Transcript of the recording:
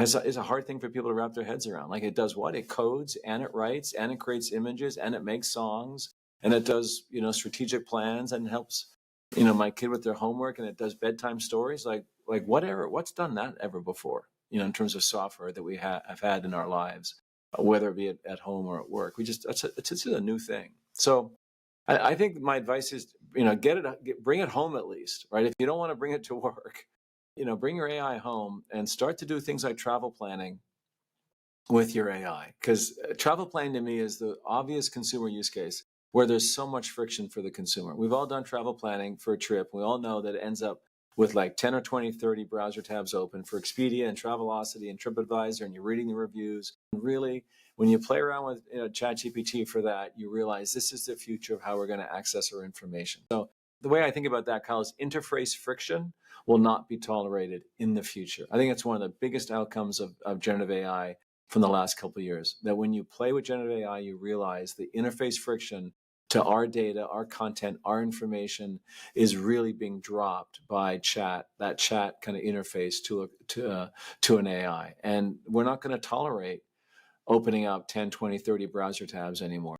is a hard thing for people to wrap their heads around. Like, it does what? It codes and it writes and it creates images and it makes songs and it does, strategic plans and helps, my kid with their homework, and it does bedtime stories. Like whatever, what's done that ever before, in terms of software that we have had in our lives, whether it be at home or at work. It's just a new thing. So I think my advice is, bring it home at least, right? If you don't want to bring it to work, bring your AI home and start to do things like travel planning with your AI. Because travel planning to me is the obvious consumer use case where there's so much friction for the consumer. We've all done travel planning for a trip. We all know that it ends up with like 10 or 20, 30 browser tabs open for Expedia and Travelocity and TripAdvisor, and you're reading the reviews. And really, when you play around with ChatGPT for that, you realize this is the future of how we're going to access our information. So the way I think about that, Kyle, is interface friction will not be tolerated in the future. I think it's one of the biggest outcomes of generative AI from the last couple of years, that when you play with generative AI, you realize the interface friction to our data, our content, our information is really being dropped by that chat kind of interface to an AI. And we're not going to tolerate opening up 10, 20, 30 browser tabs anymore.